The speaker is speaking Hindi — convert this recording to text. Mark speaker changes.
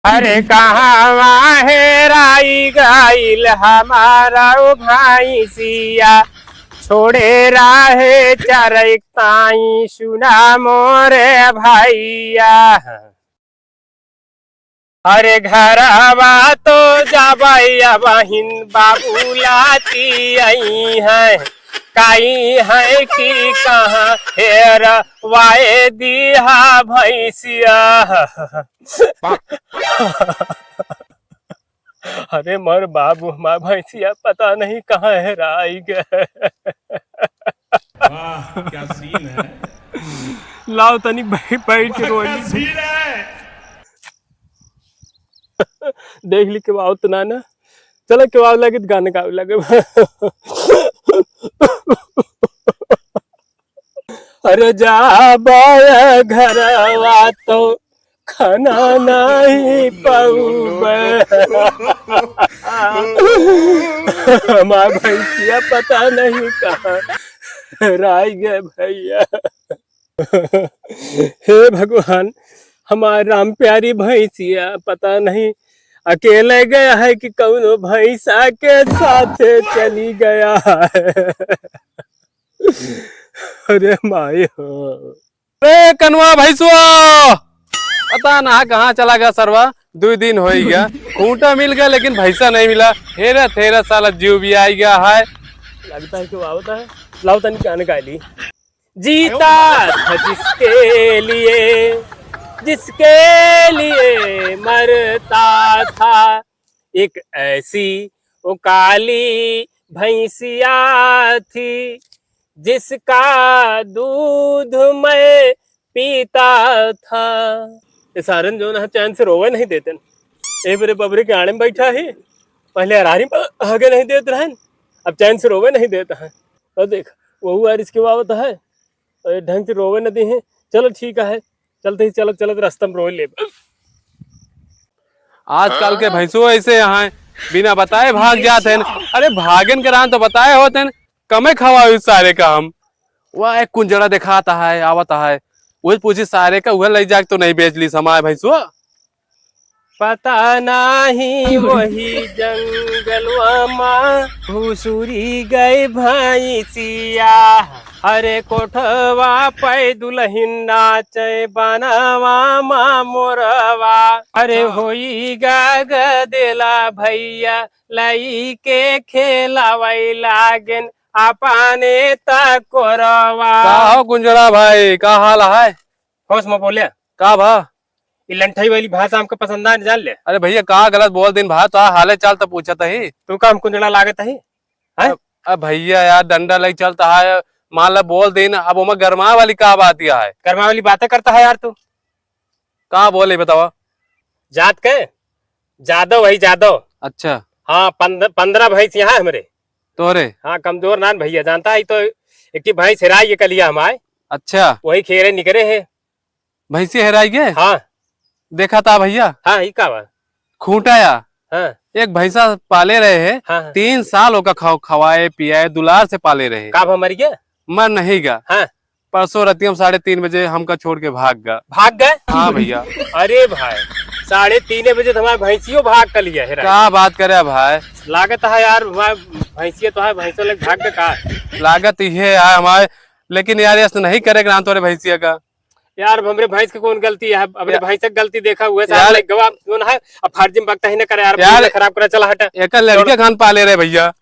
Speaker 1: अरे कहाँ हेराई गईल हमारा भैंसिया, छोड़े राहे चरताई सुना मोरे भैया। अरे घरवा तो जबैया बहिन बाबूलाती आई है, काई है कि कहाँ हेर वाए दिहा भैंसिया। अरे मर बाबू हमार भैंसिया पता नहीं कहाँ हेराई गए।
Speaker 2: वाह क्या सीन है।
Speaker 1: लाओ तनी बैठ के रोली
Speaker 2: सीन है।
Speaker 1: देख ली के तो ना चलो के लगे तो गाने गावे लगे। अरे जा घरवा तो खाना नहीं पाऊबे। हमार भैंसिया पता नहीं कहाँ राय गए भैया। हे भगवान, हमार राम प्यारी भैंसिया पता नहीं अकेले गया है कि कौनो भैंसा के साथ चली गया है। अरे माई हो,
Speaker 3: अरे कनवा भैंसुआ पता ना कहाँ चला गया सरवा। 2 दिन हो ही गया, खूंटा मिल गया लेकिन भैंसा नहीं मिला। हेरा थेरा साला जीव भी आ गया है।
Speaker 1: लगता है कि वो होता है। लाओ तनी गाने गा ली। जीता था जिसके लिए मरता था, एक ऐसी वो काली भैंसिया थी, जिसका दूध मैं पीता था। ये सारन जो ना चैन से रोवे नहीं देते। ए बरे बबरे के आने में बैठा है, पहले अरारी आगे नहीं देते रहन, अब चैन से रोवे नहीं देता है। और देख वो यार इसके बाबत है ढंग से रोवे न दी है। चलो ठीक है, चलते ही चलत चलत रास्ता में रोए ले।
Speaker 3: आजकल के भैंसुआ ऐसे यहाँ बिना बताए भाग जाते हैं। अरे भागन के रान तो बताए होते हैं, कमे खवा सारे का हम। वह एक कुंजड़ा दिखाता है आवता है, वही पूछी सारे का वह ले जाके तो नहीं बेच ली समाए भैंसुआ।
Speaker 1: पता नहीं वही जंगलवा माँ भूसुरी गए भैंसिया। अरे कोठवा पे दुल्हन नाचे बनवा माँ मोरवा। अरे होई गाग देला भैया लई के खेलावै लागेन अपने तकोरवा।
Speaker 3: का हो कुंजड़ा भाई, का हाल है?
Speaker 1: होश में बोले
Speaker 3: का भा?
Speaker 1: ये लंठाई वाली भाषा हमको पसंद है, जान ले।
Speaker 3: अरे भैया का गलत बोल दिन भा, तो हाले चाल तो पूछता ही।
Speaker 1: तू काम कुंजड़ा लागत है?
Speaker 3: अब भैया यार डंडा लग चलता है, मान ला बोल दिन। अब उमा गरमा वाली का बात यह है?
Speaker 1: कर्मा वाली बातें करता है यार तू।
Speaker 3: का बोले बतावा?
Speaker 1: जात के जादव वही जादव।
Speaker 3: अच्छा
Speaker 1: हाँ 15 भैंस यहाँ हमारे।
Speaker 3: तोरे?
Speaker 1: हाँ कमजोर नान भैया, जानता है तो एक भैंस हेराई ये कलिया हमारे।
Speaker 3: अच्छा
Speaker 1: वही खेरे निकरे है।
Speaker 3: भैंसी हेराई गए?
Speaker 1: हाँ
Speaker 3: देखा था भैया
Speaker 1: हाँ ही का बात।
Speaker 3: खूंटाया
Speaker 1: हाँ
Speaker 3: एक भैंसा पाले रहे है।
Speaker 1: हाँ हाँ।
Speaker 3: 3 साल होगा खवाए पियाए दुलार से पाले रहे।
Speaker 1: का मर गया?
Speaker 3: मर नहीं गा।
Speaker 1: हाँ
Speaker 3: परसों रतियम 3:30 बजे हमका छोड़ के भाग गया।
Speaker 1: भाग गए?
Speaker 3: हाँ भैया।
Speaker 1: अरे भाई 3:30 बजे तो हमारे भैंसियों भाग कर लिया है।
Speaker 3: क्या बात करे भाई,
Speaker 1: लागत है यार भैंसिया तो है, भैंसों लग भाग का
Speaker 3: लागत ये है हमारे। लेकिन यार ऐसा नहीं करेगा तोरे भैंसिया का।
Speaker 1: यार हमरे भैंस की कौन गलती है? अपने भैंस की गलती देखा हुआ
Speaker 3: यार
Speaker 1: गवाह कौन है? अब फर्जी में बकता ही ना करे यार,
Speaker 3: यार
Speaker 1: खराब करा चला हटा।
Speaker 3: एक लड़के खान पाले रहे भैया।